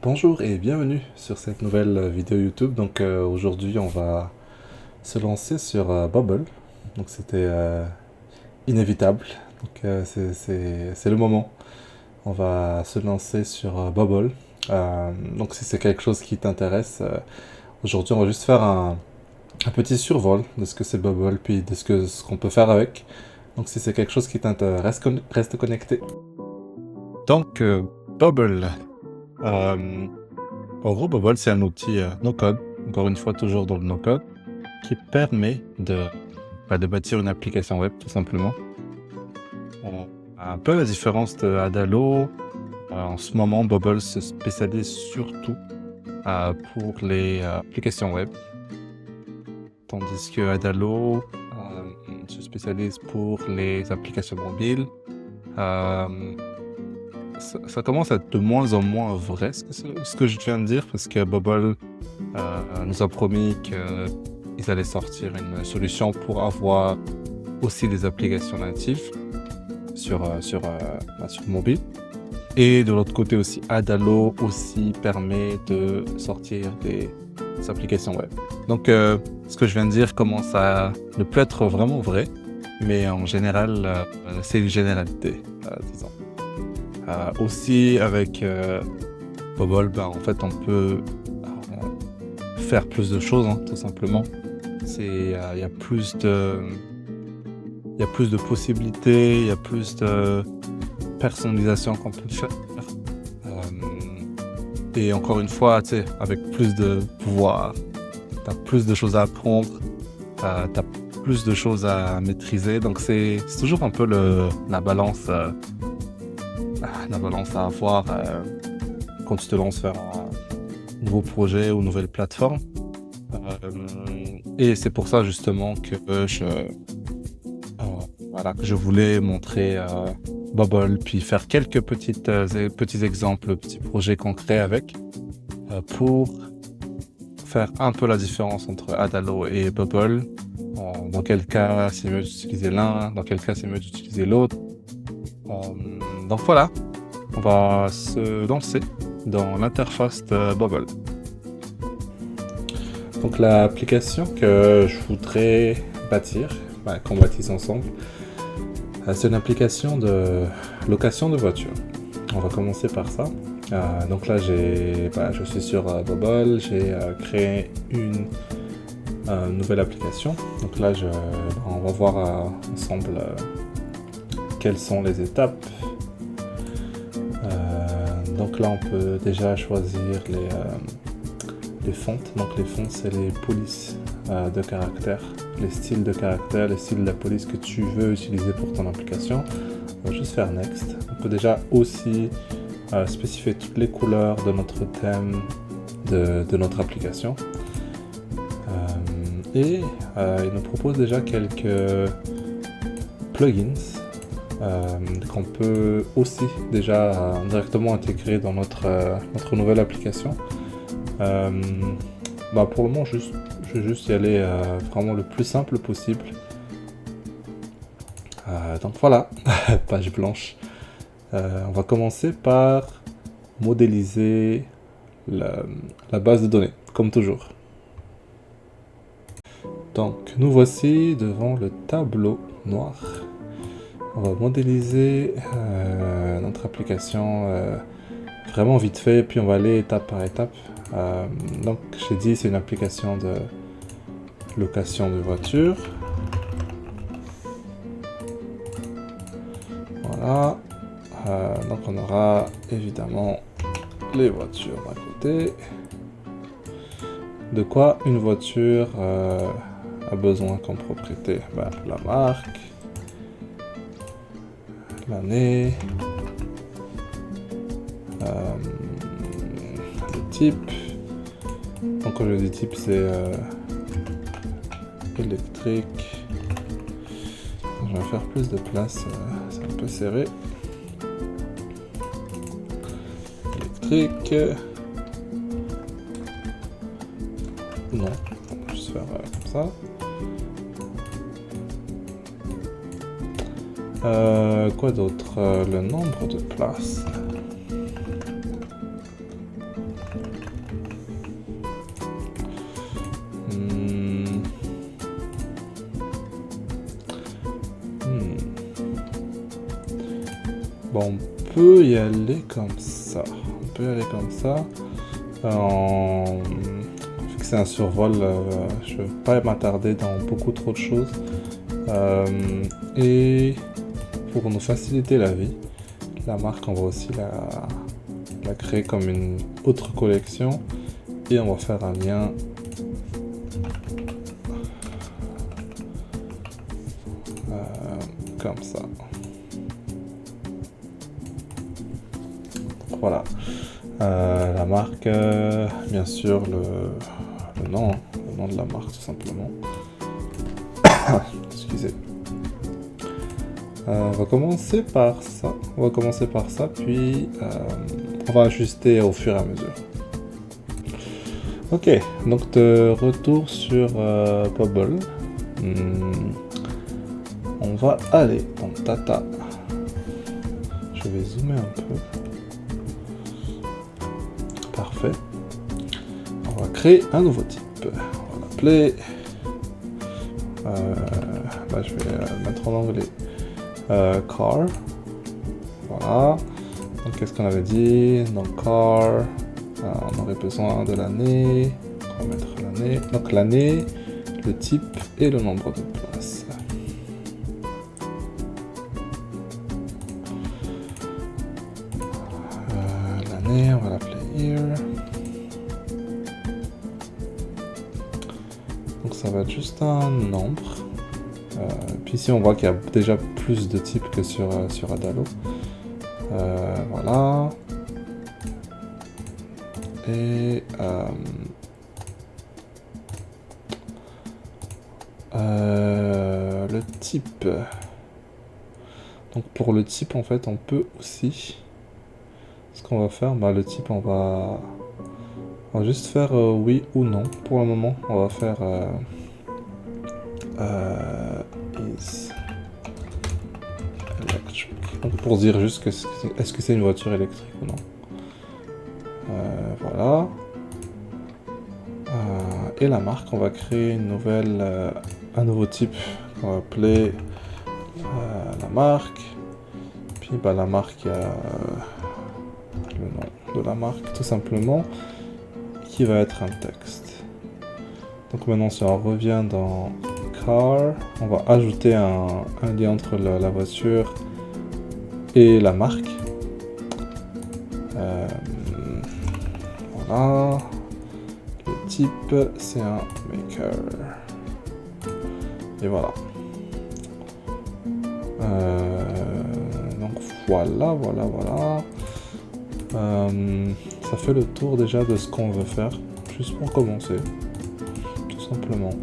Bonjour et bienvenue sur cette nouvelle vidéo YouTube. Aujourd'hui on va se lancer sur Bubble. Donc c'était inévitable. C'est le moment. On va se lancer sur Bubble. Donc si c'est quelque chose qui t'intéresse, aujourd'hui on va juste faire un petit survol de ce que c'est Bubble puis de ce qu'on peut faire avec. Donc si c'est quelque chose qui t'intéresse, reste connecté. Bubble. En gros, Bubble, c'est un outil no-code, encore une fois, toujours dans le no-code, qui permet de bâtir une application web, tout simplement. Un peu à la différence de Adalo, en ce moment, Bubble se spécialise surtout pour les applications web, tandis que Adalo se spécialise pour les applications mobiles. Ça commence à être de moins en moins vrai ce que je viens de dire, parce que Bubble nous a promis qu'ils allaient sortir une solution pour avoir aussi des applications natives sur mobile. Et de l'autre côté aussi, Adalo aussi permet de sortir des applications web. Donc ce que je viens de dire commence à ne plus être vraiment vrai, mais en général, c'est une généralité, disons. Aussi avec Bubble, en fait on peut faire plus de choses, tout simplement. Il y a plus de possibilités, il y a plus de personnalisation qu'on peut faire. Et encore une fois, tu sais, avec plus de pouvoir, t'as plus de choses à apprendre, t'as plus de choses à maîtriser. Donc c'est toujours un peu la balance à avoir quand tu te lances vers un nouveau projet ou une nouvelle plateforme. Et c'est pour ça justement que je voulais montrer Bubble, puis faire quelques petits exemples, petits projets concrets avec, pour faire un peu la différence entre Adalo et Bubble. Dans quel cas c'est mieux d'utiliser l'un, dans quel cas c'est mieux d'utiliser l'autre. Donc voilà, on va se lancer dans l'interface de Bubble. Donc l'application que je voudrais bâtir, qu'on bâtisse ensemble, c'est une application de location de voitures. On va commencer par ça. Donc là je suis sur Bubble, j'ai créé une nouvelle application. Donc là on va voir ensemble quelles sont les étapes. Donc là on peut déjà choisir les fontes. Donc les fontes, c'est les polices de caractères, les styles de caractères, les styles de la police que tu veux utiliser pour ton application. On va juste faire next. On peut déjà aussi spécifier toutes les couleurs de notre thème de notre application. Et il nous propose déjà quelques plugins qu'on peut aussi déjà directement intégrer dans notre nouvelle application. Pour le moment, je vais juste y aller vraiment le plus simple possible. Donc voilà, page blanche. On va commencer par modéliser la base de données, comme toujours. Donc nous voici devant le tableau noir. On va modéliser notre application vraiment vite fait, puis on va aller étape par étape. Donc j'ai dit c'est une application de location de voitures. Voilà. Donc on aura évidemment les voitures à côté. De quoi une voiture a besoin comme propriété? La marque, l'année, le type. Donc quand je dis type, c'est électrique. Je vais faire plus de place, c'est un peu serré. Électrique. Non, on va juste faire comme ça. Quoi d'autre? Le nombre de places. Bon, on peut y aller comme ça. On peut y aller comme ça. En fixer un survol, je ne vais pas m'attarder dans beaucoup trop de choses. Et pour nous faciliter la vie, la marque, on va aussi la créer comme une autre collection. Et on va faire un lien comme ça. Voilà. La marque, bien sûr, le nom de la marque, tout simplement. Excusez. On va commencer par ça. Puis on va ajuster au fur et à mesure. Ok, donc de retour sur Bubble. On va aller dans Data. Je vais zoomer un peu. Parfait. On va créer un nouveau type. On va l'appeler. Là, je vais mettre en anglais car. Voilà. Donc, qu'est-ce qu'on avait dit? Donc, car. On aurait besoin de l'année. On va mettre l'année. Donc, l'année, le type et le nombre de places. L'année, on va l'appeler here. Donc ça va être juste un nombre. Puis ici on voit qu'il y a déjà plus de types que sur Adalo. Voilà. Et le type. Donc pour le type en fait on peut aussi. Ce qu'on va faire, le type on va juste faire oui ou non. Pour le moment on va faire is electric. Donc pour dire juste que est-ce que c'est une voiture électrique ou non. Voilà. Et la marque, on va créer un nouveau type qu'on va appeler la marque. Puis la marque, il y a le nom de la marque tout simplement qui va être un texte. Donc maintenant si on revient dans car, on va ajouter un lien entre la voiture et la marque. Voilà. Le type c'est un maker. Et voilà. Donc voilà. Ça fait le tour déjà de ce qu'on veut faire, juste pour commencer, tout simplement.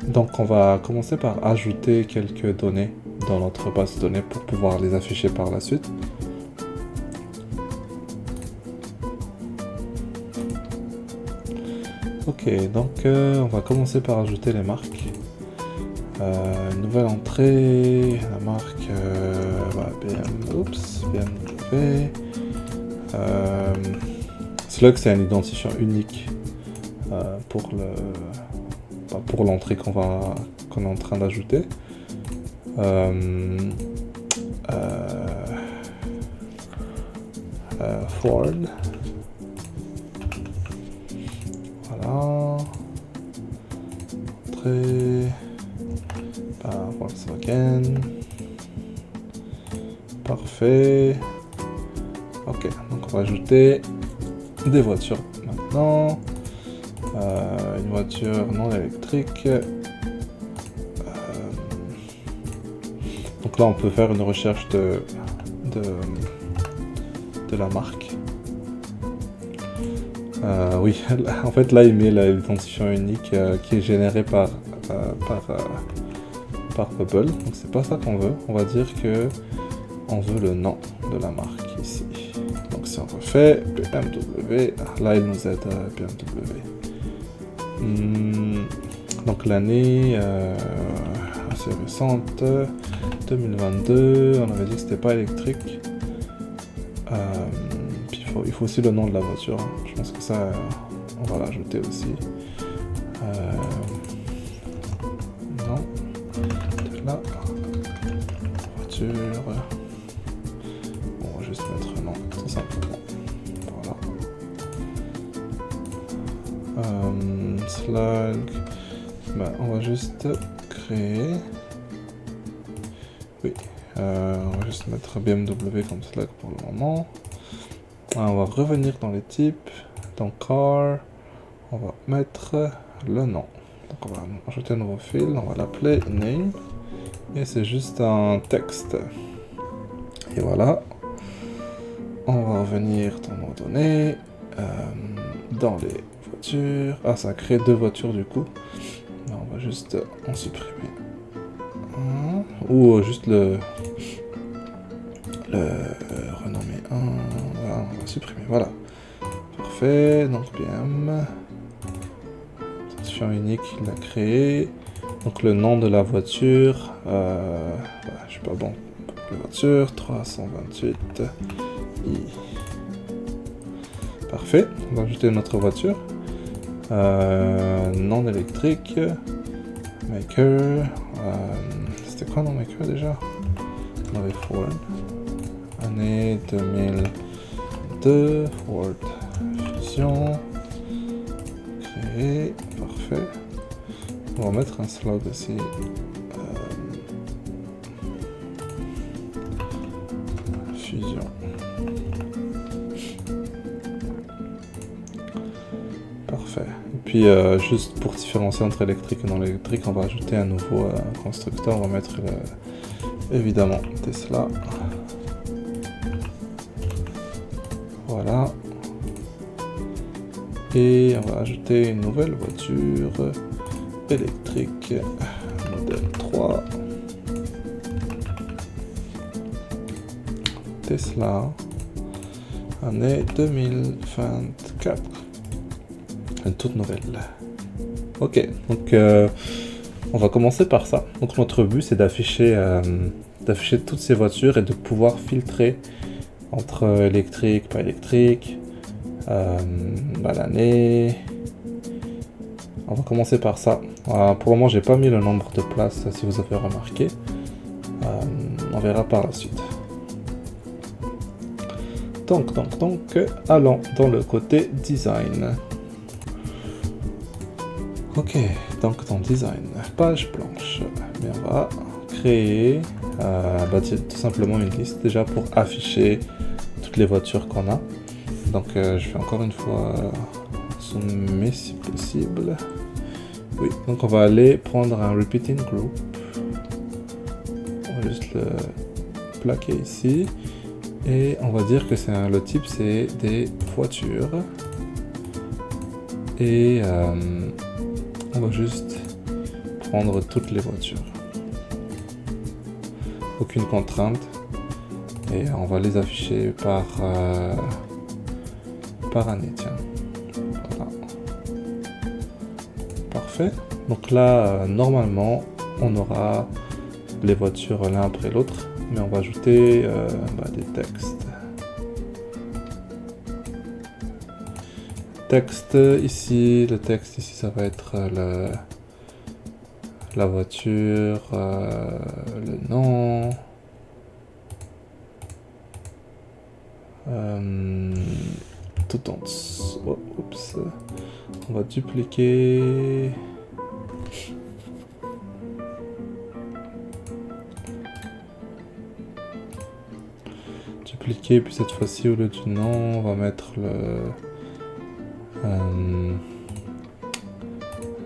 Donc on va commencer par ajouter quelques données dans notre base de données pour pouvoir les afficher par la suite. Ok, donc on va commencer par ajouter les marques. Nouvelle entrée, la marque BMW. Slug, c'est un identifiant unique pour l'entrée qu'on est en train d'ajouter. Ford. Voilà. Entrée. Volkswagen. Parfait. Ok, donc on va ajouter des voitures maintenant. Une voiture non électrique. Donc là on peut faire une recherche de la marque. Oui, en fait là il met l'identifiant unique qui est généré par Bubble. Donc c'est pas ça qu'on veut. On va dire que on veut le nom de la marque ici. Donc si on refait BMW, là il nous aide BMW. Donc l'année assez récente, 2022, on avait dit que c'était pas électrique. Puis il faut aussi le nom de la voiture. Je pense que ça, on va l'ajouter aussi. Non. Là. On va juste mettre non, tout simplement. Voilà. Slug. Ben, on va juste créer. Oui. On va juste mettre BMW comme Slug pour le moment. On va revenir dans les types. Dans car. On va mettre le nom. Donc on va ajouter un nouveau fil. On va l'appeler name. Et c'est juste un texte. Et voilà. On va revenir dans nos données. Dans les voitures. Ah, ça a créé 2 voitures du coup. On va juste en supprimer. Ou juste le renommer 1. Voilà, on va supprimer. Voilà. Parfait. Donc BM. Identifiant unique, il l'a créé. Donc le nom de la voiture. Je suis pas bon pour les voitures. 328 I. Parfait. On va ajouter notre voiture. Nom électrique. Maker. C'était quoi nom maker déjà? On avait Ford. Année 2002. Ford. Fusion. Créé. Parfait. On va mettre un slug aussi. Fusion. Parfait. Et puis juste pour différencier entre électrique et non électrique, on va ajouter un nouveau constructeur. On va mettre évidemment Tesla. Voilà. Et on va ajouter une nouvelle voiture électrique modèle 3 Tesla année 2024. Une toute nouvelle. Ok, donc on va commencer par ça. Donc notre but c'est d'afficher toutes ces voitures et de pouvoir filtrer entre électrique, pas électrique, l'année. On va commencer par ça. Pour le moment j'ai pas mis le nombre de places si vous avez remarqué. On verra par la suite. Donc, allons dans le côté design. Ok, donc dans design, page blanche, mais on va créer tout simplement une liste déjà pour afficher toutes les voitures qu'on a. Donc je fais encore une fois zoomer si possible. Oui, donc on va aller prendre un repeating group. On va juste le plaquer ici. Et on va dire que le type c'est des voitures. Et on va juste prendre toutes les voitures. Aucune contrainte. Et on va les afficher par année, tiens. Voilà. Parfait. Donc là, normalement, on aura les voitures l'un après l'autre. Mais on va ajouter des textes. Texte ici, le texte ici, ça va être la voiture, le nom, tout en dessous. Oh, oups. On va dupliquer. Puis cette fois-ci au lieu du nom on va mettre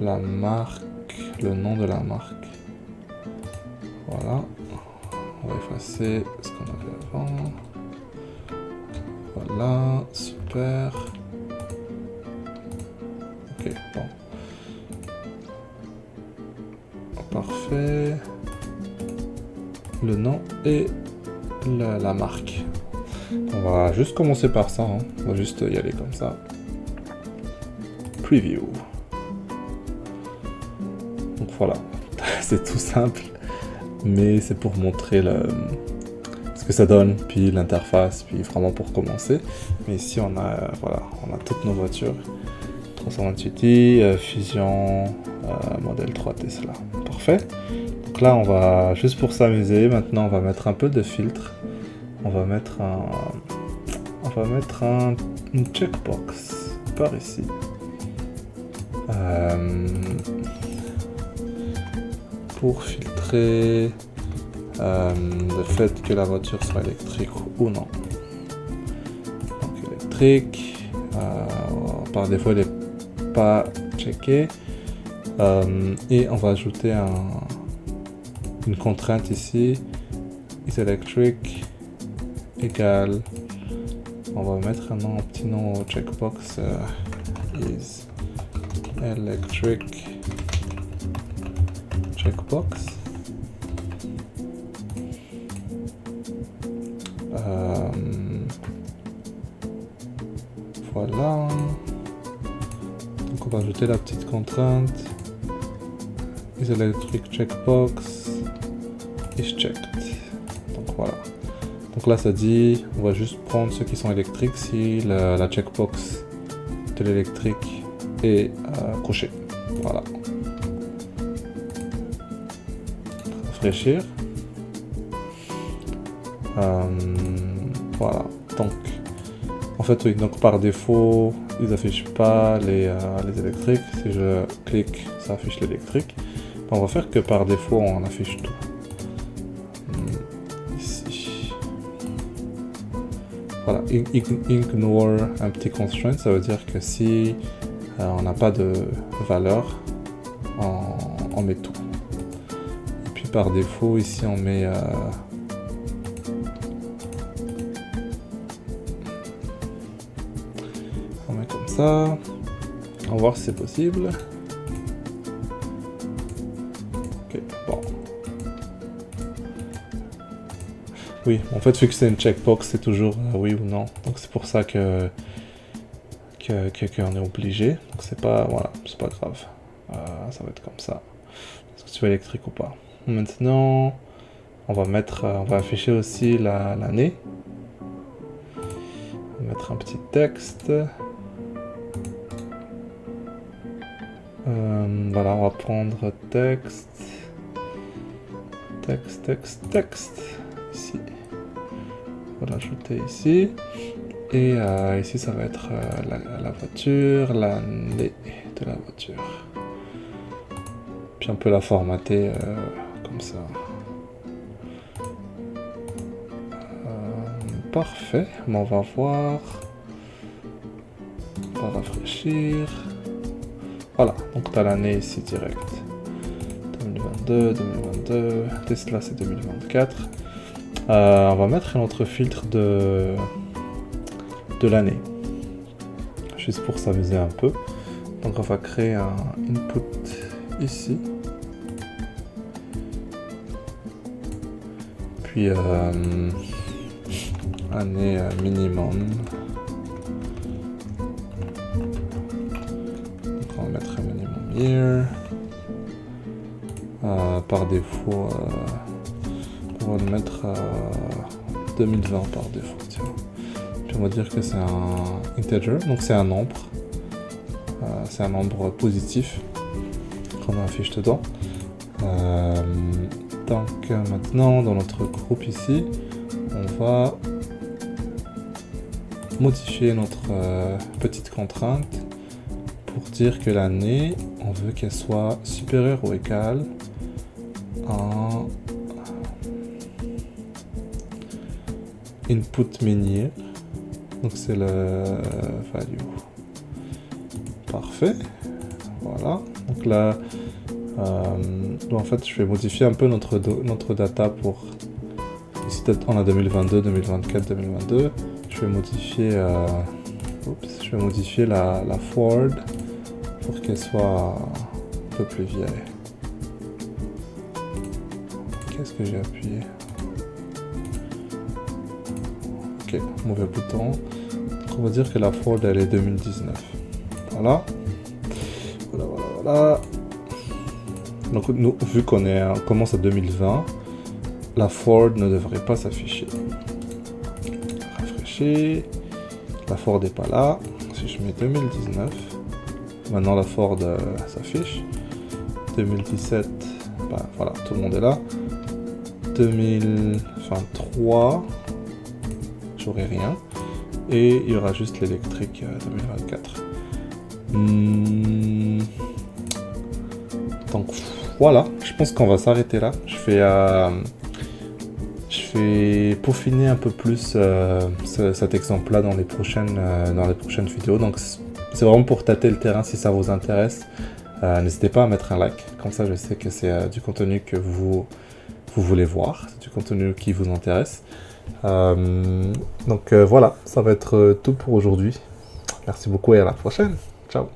la marque, le nom de la marque. Voilà, on va effacer ce qu'on avait avant. Voilà, super. Ok, bon, parfait. Le nom et la marque. On va juste commencer par ça, hein. On va juste y aller comme ça. Preview. Donc voilà, c'est tout simple, mais c'est pour montrer ce que ça donne, puis l'interface, puis vraiment pour commencer. Mais ici on a toutes nos voitures. 328i, Fusion, modèle 3 Tesla. Parfait. Donc Donc là, on va, juste pour s'amuser, maintenant on va mettre un peu de filtre. On va mettre une checkbox par ici. Pour filtrer le fait que la voiture soit électrique ou non. Donc électrique, par défaut elle n'est pas checkée. Et on va ajouter une contrainte ici, is electric égale, on va mettre un petit nom au checkbox, is electric checkbox. Voilà. Donc on va ajouter la petite contrainte. Is electric checkbox is checked. Donc voilà. Donc là ça dit, on va juste prendre ceux qui sont électriques si la checkbox de l'électrique est cochée. Voilà. Rafraîchir. Voilà. Donc en fait oui, donc par défaut ils affichent pas les électriques. Si je clique, ça affiche l'électrique. On va faire que par défaut on affiche tout. Ici. Voilà, ignore un petit constraint, ça veut dire que si on n'a pas de valeur, on met tout. Et puis par défaut ici on met comme ça. On va voir si c'est possible. Bon. Oui, en fait, vu que c'est une checkbox, c'est toujours oui ou non. Donc c'est pour ça qu'on est obligé. Donc c'est pas, voilà, c'est pas grave. Ça va être comme ça. Est-ce que tu veux électrique ou pas? Maintenant, on va afficher aussi l'année. On va mettre un petit texte. Voilà, on va prendre texte. Texte, ici. On va l'ajouter ici. Et ici, ça va être la voiture, l'année de la voiture. Puis on peut la formater comme ça. Parfait, mais on va voir. On va rafraîchir. Voilà, donc tu as l'année ici direct. 2022, Tesla c'est 2024. On va mettre un autre filtre de l'année, juste pour s'amuser un peu. Donc on va créer un input ici. Puis année minimum. Donc on va mettre un minimum year. Par défaut, on va le mettre à 2020 par défaut. Tiens. Puis on va dire que c'est un integer, donc c'est un nombre. C'est un nombre positif qu'on affiche dedans. Donc maintenant, dans notre groupe ici, on va modifier notre petite contrainte pour dire que l'année, on veut qu'elle soit supérieure ou égale à input minier. Donc c'est le value. Parfait. Voilà. Donc là, en fait, je vais modifier un peu notre data pour... Ici, on a 2022, 2024, 2022. Je vais modifier la Ford pour qu'elle soit un peu plus vieille. Qu'est-ce que j'ai appuyé? Ok, mauvais bouton. Donc on va dire que la Ford elle est 2019. Voilà. Voilà. Donc nous, vu qu'on commence à 2020, la Ford ne devrait pas s'afficher. Rafraîchir. La Ford n'est pas là. Si je mets 2019, maintenant la Ford s'affiche. 2017, bah, voilà, tout le monde est là. 2023, j'aurai rien. Et il y aura juste l'électrique 2024. Donc voilà, je pense qu'on va s'arrêter là. Je vais peaufiner un peu plus cet exemple-là dans les prochaines vidéos. Donc c'est vraiment pour tâter le terrain si ça vous intéresse. N'hésitez pas à mettre un like, comme ça je sais que c'est du contenu que vous voulez voir, c'est du contenu qui vous intéresse. Donc voilà, ça va être tout pour aujourd'hui. Merci beaucoup et à la prochaine. Ciao.